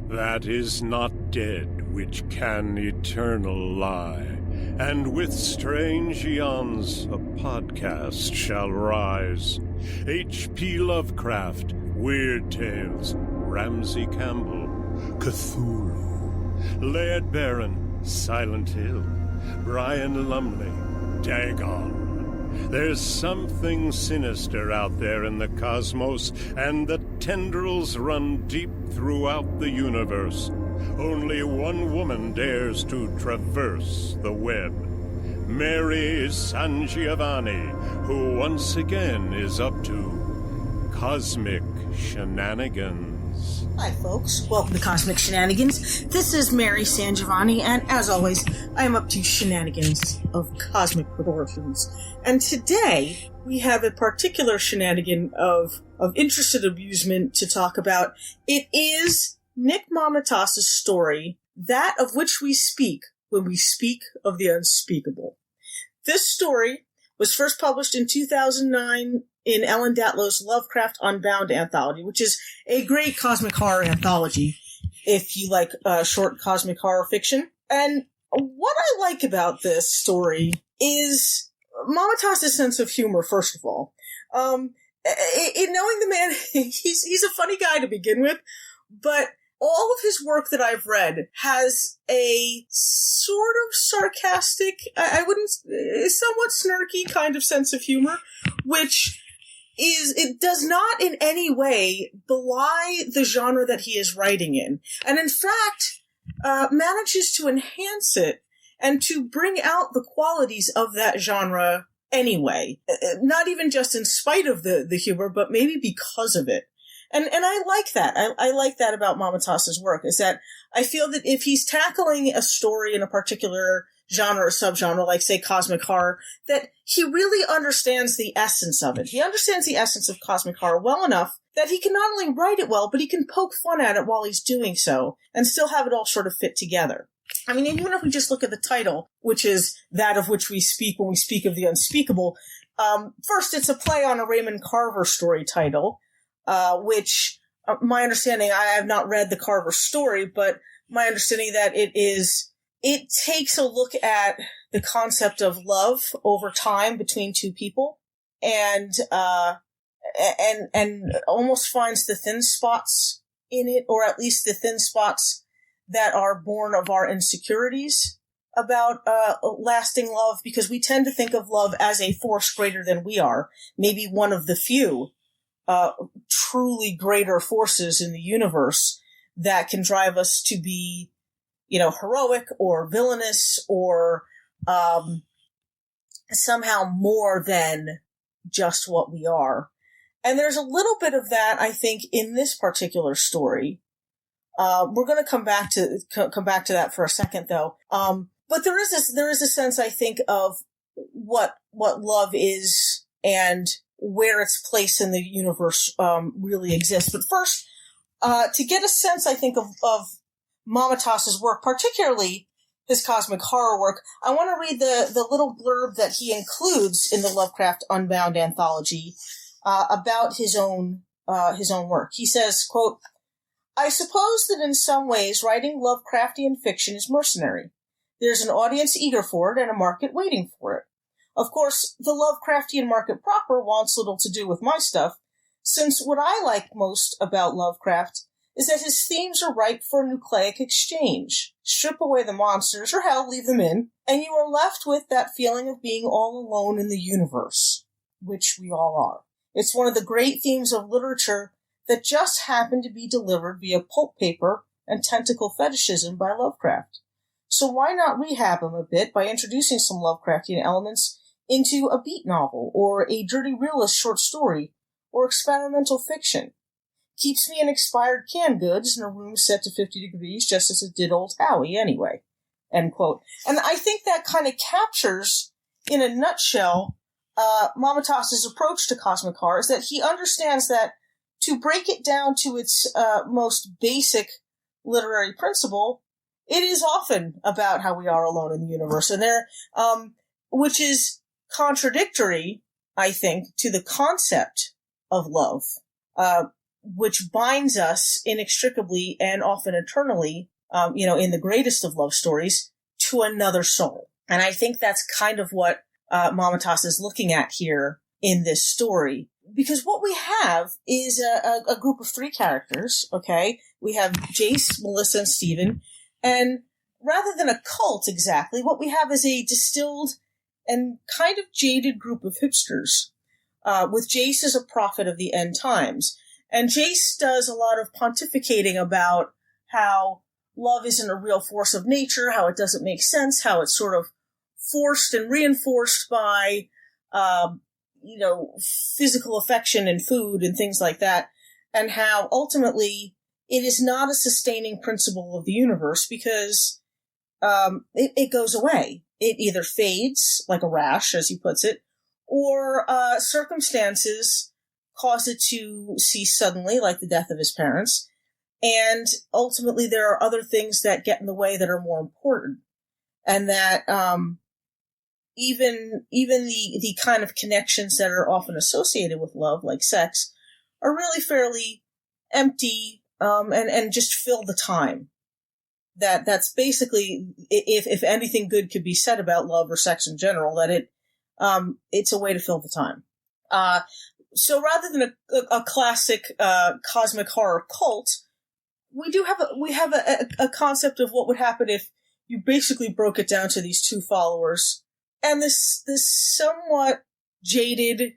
That is not dead which can eternal lie, and with strange eons a podcast shall rise. H.P. Lovecraft, Weird Tales, Ramsey Campbell, Cthulhu, Laird Barron, Silent Hill, Brian Lumley, Dagon. There's something sinister out there in the cosmos, and the tendrils run deep throughout the universe. Only one woman dares to traverse the web. Mary SanGiovanni, who once again is up to cosmic shenanigans. Hi folks, welcome to Cosmic Shenanigans. This is Mary SanGiovanni, and as always, I am up to shenanigans of cosmic proportions. And today, we have a particular shenanigan of interested amusement to talk about. It is Nick Mamatas' story, that of which we speak when we speak of the unspeakable. This story was first published in 2009 in Ellen Datlow's Lovecraft Unbound anthology, which is a great cosmic horror anthology if you like short cosmic horror fiction. And what I like about this story is Mamatas' sense of humor, first of all. In knowing the man, he's a funny guy to begin with, but all of his work that I've read has a sort of sarcastic, somewhat snarky kind of sense of humor, which it does not in any way belie the genre that he is writing in. And in fact, manages to enhance it and to bring out the qualities of that genre anyway. Not even just in spite of the humor, but maybe because of it. And I like that. I like that about Mamatas' work, is that I feel that if he's tackling a story in a particular genre or subgenre, like, say, cosmic horror, that he really understands the essence of it. He understands the essence of cosmic horror well enough that he can not only write it well, but he can poke fun at it while he's doing so, and still have it all sort of fit together. I mean, even if we just look at the title, which is that of which we speak when we speak of the unspeakable, first, it's a play on a Raymond Carver story title, which, my understanding, I have not read the Carver story, but my understanding that it takes a look at the concept of love over time between two people, and almost finds the thin spots in it, or at least the thin spots that are born of our insecurities about lasting love, because we tend to think of love as a force greater than we are, maybe one of the few truly greater forces in the universe that can drive us to be, heroic or villainous or somehow more than just what we are. And there's a little bit of that, I think, in this particular story. We're going to come back to that for a second, though. But there is a sense, I think, of what love is and where its place in the universe really exists. But first, to get a sense, I think, of Mamatas' work, particularly his cosmic horror work, I want to read the little blurb that he includes in the Lovecraft Unbound anthology about his own work. He says, quote, "I suppose that in some ways writing Lovecraftian fiction is mercenary. There's an audience eager for it and a market waiting for it. Of course, the Lovecraftian market proper wants little to do with my stuff, since what I like most about Lovecraft is that his themes are ripe for nucleic exchange. Strip away the monsters, or hell, leave them in, and you are left with that feeling of being all alone in the universe, which we all are. It's one of the great themes of literature that just happened to be delivered via pulp paper and tentacle fetishism by Lovecraft. So why not rehab him a bit by introducing some Lovecraftian elements into a beat novel, or a dirty realist short story, or experimental fiction? Keeps me in expired canned goods in a room set to 50 degrees, just as it did old Howie anyway." End quote. And I think that kind of captures, in a nutshell, Mamatas' approach to cosmic horror, is that he understands that to break it down to its most basic literary principle, it is often about how we are alone in the universe, and which is contradictory, I think, to the concept of love. which binds us inextricably and often eternally, in the greatest of love stories, to another soul. And I think that's kind of what Mamatas is looking at here in this story. Because what we have is a group of three characters, okay? We have Jace, Melissa, and Stephen. And rather than a cult exactly, what we have is a distilled and kind of jaded group of hipsters, with Jace as a prophet of the end times. And Jace does a lot of pontificating about how love isn't a real force of nature, how it doesn't make sense, how it's sort of forced and reinforced by, physical affection and food and things like that, and how ultimately it is not a sustaining principle of the universe because it goes away. It either fades, like a rash, as he puts it, or circumstances cause it to cease suddenly, like the death of his parents. And ultimately, there are other things that get in the way that are more important. And that even the kind of connections that are often associated with love, like sex, are really fairly empty and just fill the time. That's basically, if anything good could be said about love or sex in general, that it's a way to fill the time. So rather than a classic cosmic horror cult, we have a concept of what would happen if you basically broke it down to these two followers, and this somewhat jaded,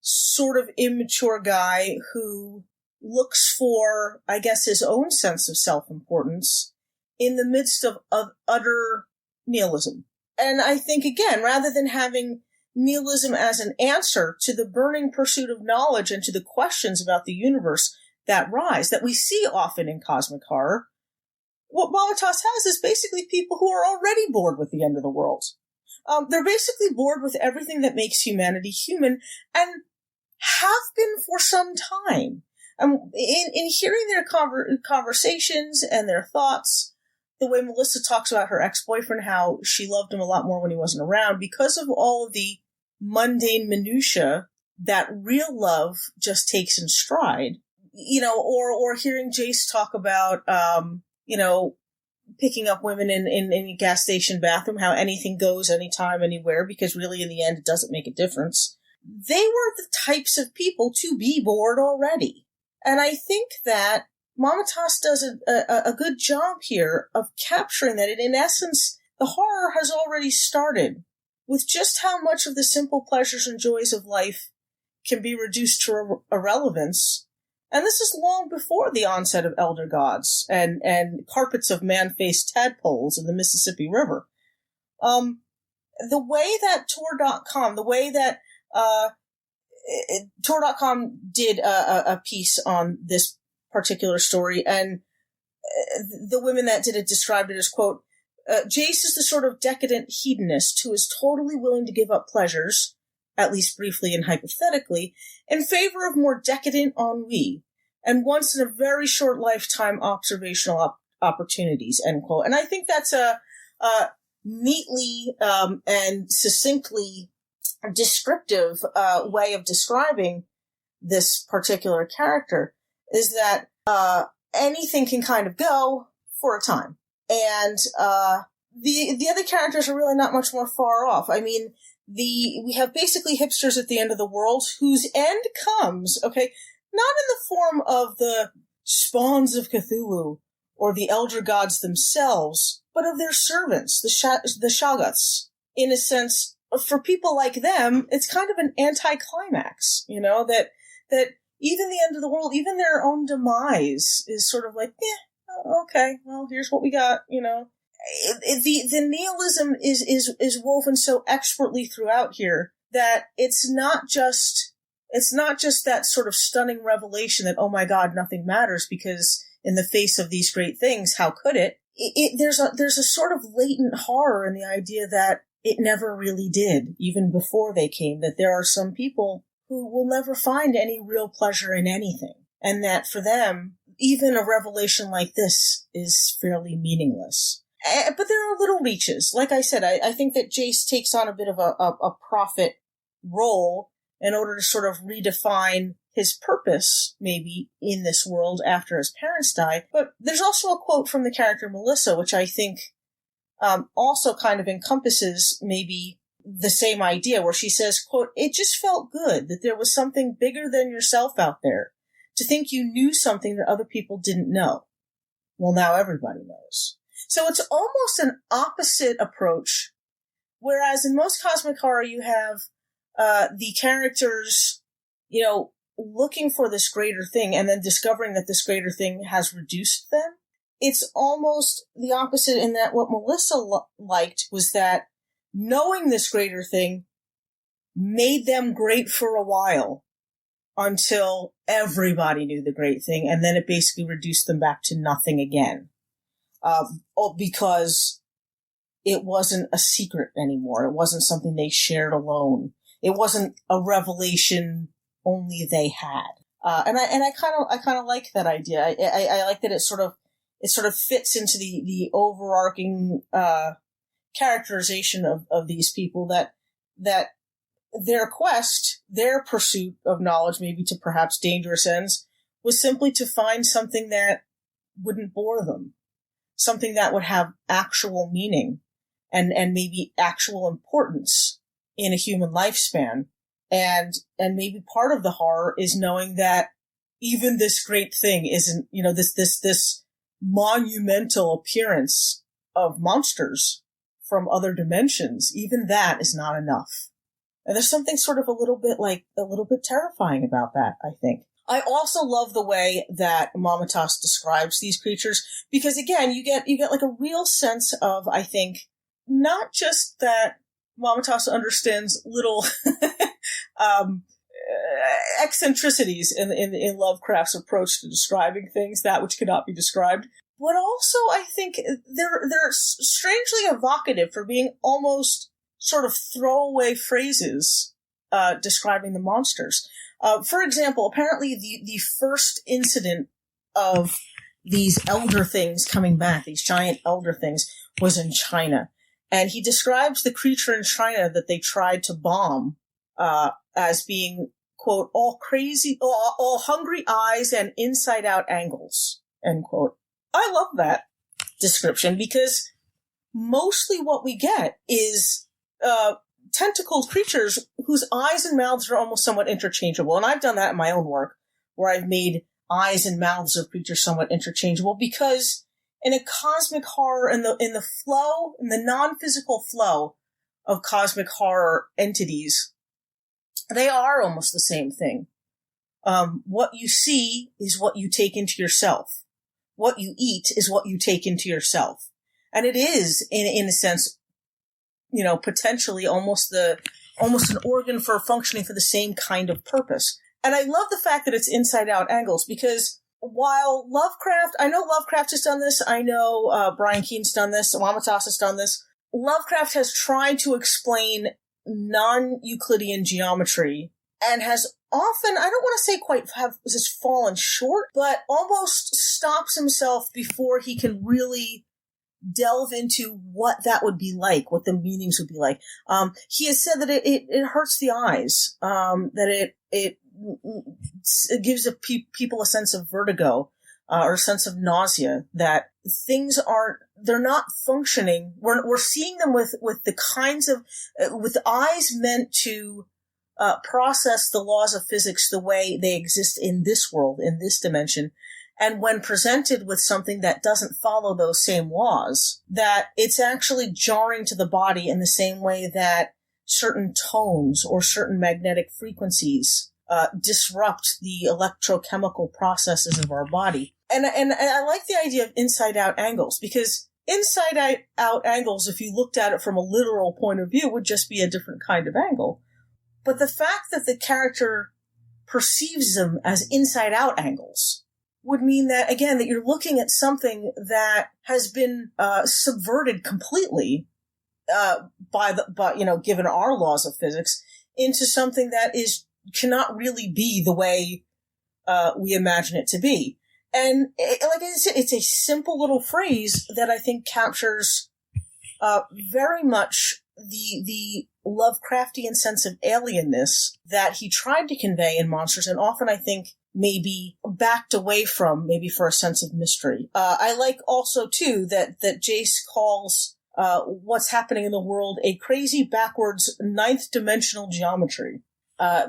sort of immature guy who looks for, I guess, his own sense of self-importance in the midst of utter nihilism. And I think, again, rather than having nihilism as an answer to the burning pursuit of knowledge and to the questions about the universe that rise, that we see often in cosmic horror, what Mamatas has is basically people who are already bored with the end of the world. They're basically bored with everything that makes humanity human, and have been for some time. In hearing their conversations and their thoughts, the way Melissa talks about her ex-boyfriend, how she loved him a lot more when he wasn't around, because of all of the mundane minutia that real love just takes in stride, or hearing Jace talk about, picking up women in a gas station bathroom, how anything goes anytime, anywhere, because really in the end it doesn't make a difference. They were the types of people to be bored already. And I think that Mamatas does a good job here of capturing that. In essence, the horror has already started with just how much of the simple pleasures and joys of life can be reduced to irrelevance. And this is long before the onset of elder gods and carpets of man-faced tadpoles in the Mississippi River. The way that Tor.com did a piece on this particular story, and the women that did it described it as, quote, Jace is the sort of decadent hedonist who is totally willing to give up pleasures, at least briefly and hypothetically, in favor of more decadent ennui, and once in a very short lifetime observational opportunities, end quote. And I think that's a neatly and succinctly descriptive way of describing this particular character, is that anything can kind of go for a time. And the other characters are really not much more far off. I mean, we have basically hipsters at the end of the world whose end comes, okay, not in the form of the spawns of Cthulhu or the elder gods themselves, but of their servants, the Shoggoths. In a sense, for people like them, it's kind of an anticlimax, that even the end of the world, even their own demise is sort of like, okay, well, here's what we got, The nihilism is woven so expertly throughout here that it's not just that sort of stunning revelation that, oh my God, nothing matters because in the face of these great things, how could it? There's a sort of latent horror in the idea that it never really did, even before they came, that there are some people who will never find any real pleasure in anything, and that for them, even a revelation like this is fairly meaningless. But there are little reaches. Like I said, I think that Jace takes on a bit of a prophet role in order to sort of redefine his purpose, maybe, in this world after his parents die. But there's also a quote from the character Melissa, which I think also kind of encompasses maybe the same idea, where she says, quote, "It just felt good that there was something bigger than yourself out there, to think you knew something that other people didn't know. Well, now everybody knows." So it's almost an opposite approach, whereas in most cosmic horror you have the characters, looking for this greater thing and then discovering that this greater thing has reduced them. It's almost the opposite in that what Melissa liked was that knowing this greater thing made them great for a while until everybody knew the great thing, and then it basically reduced them back to nothing again. Because it wasn't a secret anymore. It wasn't something they shared alone. It wasn't a revelation only they had. And I kind of like that idea. I like that it sort of fits into the overarching characterization of these people, that their quest, their pursuit of knowledge, maybe to perhaps dangerous ends, was simply to find something that wouldn't bore them, something that would have actual meaning and maybe actual importance in a human lifespan. And maybe part of the horror is knowing that even this great thing isn't, this monumental appearance of monsters from other dimensions, even that is not enough. And there's something sort of a little bit terrifying about that, I think. I also love the way that Mamatas describes these creatures, because again, you get like a real sense of, I think, not just that Mamatas understands little eccentricities in Lovecraft's approach to describing things, that which cannot be described, but also I think they're strangely evocative for being almost sort of throwaway phrases describing the monsters. For example, apparently the first incident of these elder things coming back, these giant elder things, was in China. And he describes the creature in China that they tried to bomb as being, quote, all hungry eyes and inside-out angles, end quote. I love that description, because mostly what we get is tentacled creatures whose eyes and mouths are almost somewhat interchangeable. And I've done that in my own work, where I've made eyes and mouths of creatures somewhat interchangeable, because in a cosmic horror, in the flow, in the non-physical flow of cosmic horror entities, they are almost the same thing. What you see is what you take into yourself. What you eat is what you take into yourself. And it is, in a sense, potentially almost an organ for functioning for the same kind of purpose. And I love the fact that it's inside-out angles, because while I know Lovecraft has done this, I know Brian Keene's done this, Mamatas has done this, Lovecraft has tried to explain non-Euclidean geometry and has often, I don't want to say quite has fallen short, but almost stops himself before he can really delve into what that would be like, what the meanings would be like. He has said that it hurts the eyes, that it gives people a sense of vertigo, or a sense of nausea, that things they're not functioning. We're seeing them with the kinds of, with eyes meant to process the laws of physics the way they exist in this world, in this dimension. And when presented with something that doesn't follow those same laws, that it's actually jarring to the body in the same way that certain tones or certain magnetic frequencies disrupt the electrochemical processes of our body. And I like the idea of inside-out angles, because inside-out angles, if you looked at it from a literal point of view, would just be a different kind of angle. But the fact that the character perceives them as inside-out angles would mean that, again, that you're looking at something that has been subverted completely given our laws of physics, into something that cannot really be the way we imagine it to be. And like I said, it's a simple little phrase that I think captures very much the Lovecraftian sense of alienness that he tried to convey in monsters, and often I think maybe backed away from, maybe for a sense of mystery. I like also, too, that Jace calls what's happening in the world a crazy, backwards, ninth-dimensional geometry.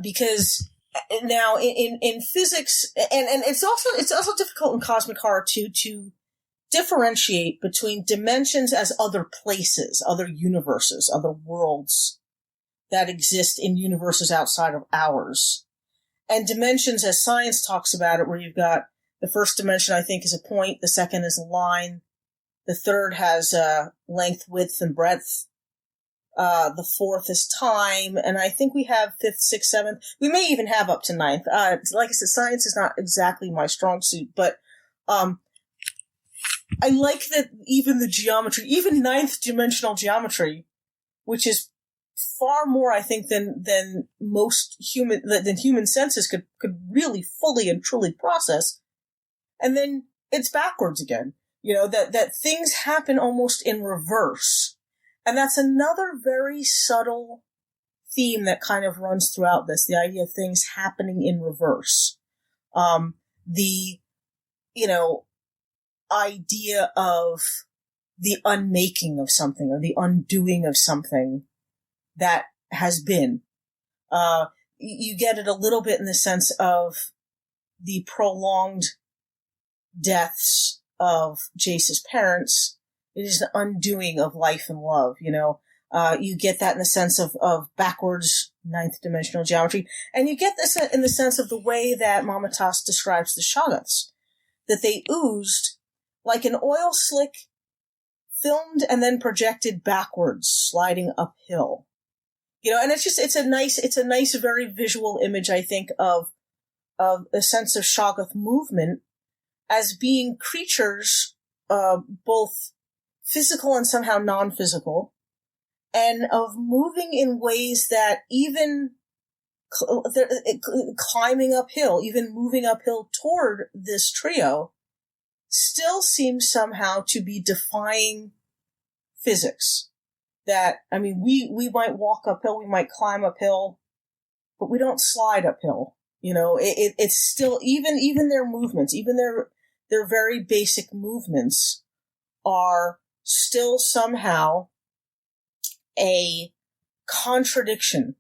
Because now in physics, and it's also difficult in cosmic horror to differentiate between dimensions as other places, other universes, other worlds that exist in universes outside of ours, and dimensions as science talks about it, where you've got the first dimension, I think, is a point, the second is a line, the third has length, width, and breadth, the fourth is time, and I think we have fifth, sixth, seventh. We may even have up to ninth. Like I said, science is not exactly my strong suit, but I like that even the geometry, even ninth dimensional geometry, which is far more, I think, than human senses could really fully and truly process. And then it's backwards again. That things happen almost in reverse. And that's another very subtle theme that kind of runs throughout this, the idea of things happening in reverse. The idea of the unmaking of something or the undoing of something that has been. You get it a little bit in the sense of the prolonged deaths of Jace's parents. It is the undoing of life and love, You get that in the sense of backwards ninth dimensional geometry. And you get this in the sense of the way that Mamatas describes the Shoggoths, that they oozed like an oil slick filmed and then projected backwards, sliding uphill. And it's a nice, very visual image, I think, of a sense of Shoggoth movement as being creatures, both physical and somehow non-physical, and of moving in ways that even climbing uphill, even moving uphill toward this trio, still seems somehow to be defying physics. That, we might walk uphill, we might climb uphill, but we don't slide uphill. It's still, even their movements, even their very basic movements are still somehow a contradiction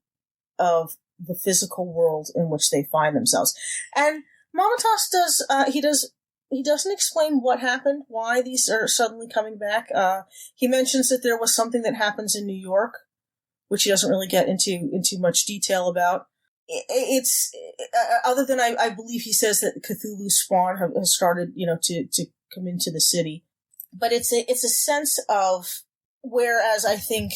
of the physical world in which they find themselves. And Mamatas he doesn't explain what happened, why these are suddenly coming back. He mentions that there was something that happens in New York, which he doesn't really get into much detail about. It's other than I believe he says that Cthulhu's spawn has started, to come into the city. But it's a sense of, whereas I think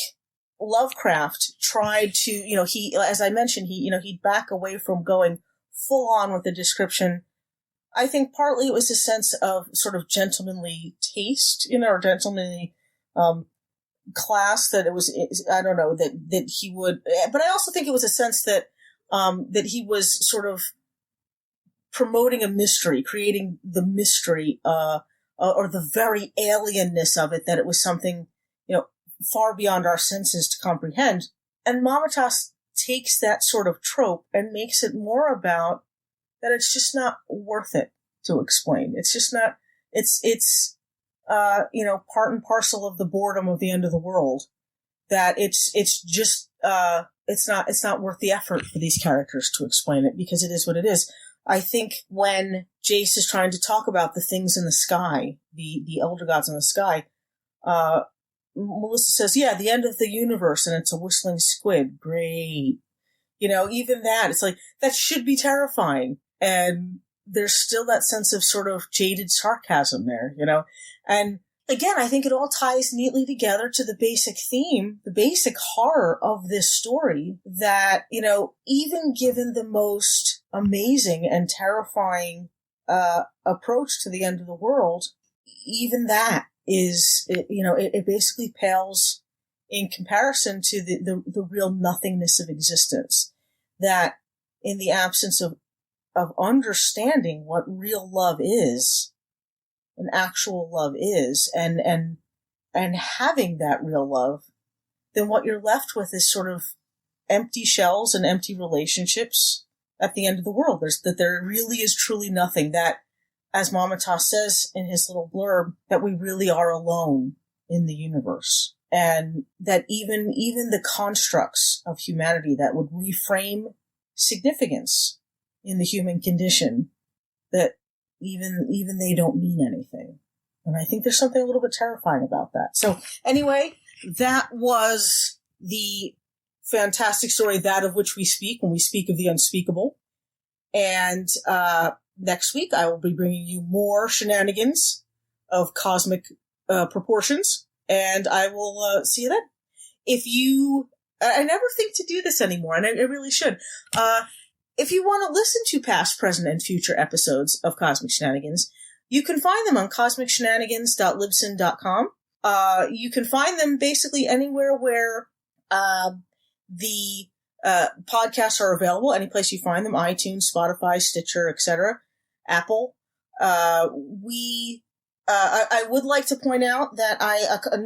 Lovecraft tried to, he, as I mentioned, he'd back away from going full on with the description. I think partly it was a sense of sort of gentlemanly taste, or gentlemanly class, that it was, I don't know, that he would, but I also think it was a sense that he was sort of promoting a mystery, creating the mystery, or the very alienness of it, that it was something, far beyond our senses to comprehend. And Mamatas takes that sort of trope and makes it more about that it's just not worth it to explain. It's just not, it's part and parcel of the boredom of the end of the world, that it's just, it's not worth the effort for these characters to explain it, because it is what it is. I think when Jace is trying to talk about the things in the sky, the elder gods in the sky, Melissa says, yeah, the end of the universe, and it's a whistling squid. Great. Even that, it's like, that should be terrifying. And there's still that sense of sort of jaded sarcasm there, And again, I think it all ties neatly together to the basic theme, the basic horror of this story, that, even given the most amazing and terrifying approach to the end of the world, even that is, it basically pales in comparison to the real nothingness of existence. That in the absence of understanding what real love is, an actual love is, and having that real love, then what you're left with is sort of empty shells and empty relationships at the end of the world. There really is truly nothing, that, as Mamatas says in his little blurb, that we really are alone in the universe. And that even the constructs of humanity that would reframe significance in the human condition, that even they don't mean anything. And I think there's something a little bit terrifying about that. So anyway, that was the fantastic story, that of which we speak when we speak of the unspeakable. And next week I will be bringing you more shenanigans of cosmic proportions, and I will see you then. If you, I never think to do this anymore, and I really should. If you want to listen to past, present, and future episodes of Cosmic Shenanigans, you can find them on cosmicshenanigans.libsyn.com. You can find them basically anywhere where the podcasts are available, any place you find them, iTunes, Spotify, Stitcher, etc., Apple. I would like to point out that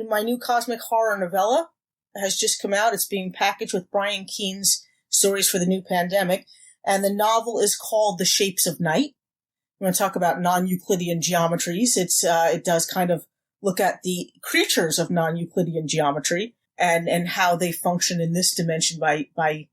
my new cosmic horror novella has just come out. It's being packaged with Brian Keene's Stories for the New Pandemic, and the novel is called The Shapes of Night. We're going to talk about non-Euclidean geometries. It does kind of look at the creatures of non-Euclidean geometry and how they function in this dimension by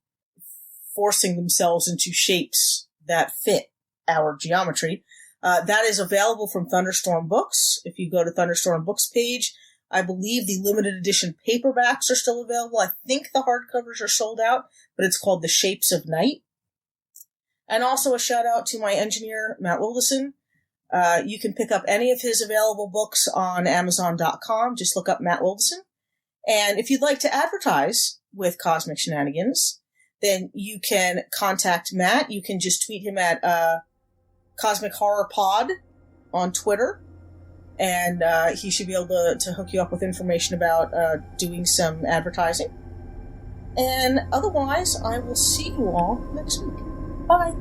forcing themselves into shapes that fit our geometry. That is available from Thunderstorm Books. If you go to Thunderstorm Books page, I believe the limited edition paperbacks are still available. I think the hardcovers are sold out, but it's called The Shapes of Night. And also a shout out to my engineer, Matt Wilderson. You can pick up any of his available books on Amazon.com. Just look up Matt Wilderson. And if you'd like to advertise with Cosmic Shenanigans, then you can contact Matt. You can just tweet him at Cosmic Horror Pod on Twitter. And he should be able to hook you up with information about doing some advertising. And otherwise, I will see you all next week. Bye.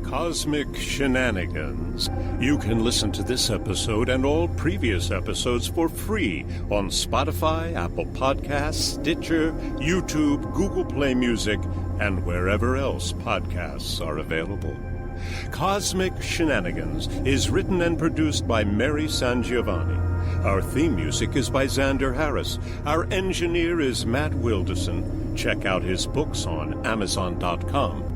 Cosmic Shenanigans. You can listen to this episode and all previous episodes for free on Spotify, Apple Podcasts, Stitcher, YouTube, Google Play Music, and wherever else podcasts are available. Cosmic Shenanigans is written and produced by Mary SanGiovanni. Our theme music is by Xander Harris. Our engineer is Matt Wilderson. Check out his books on Amazon.com.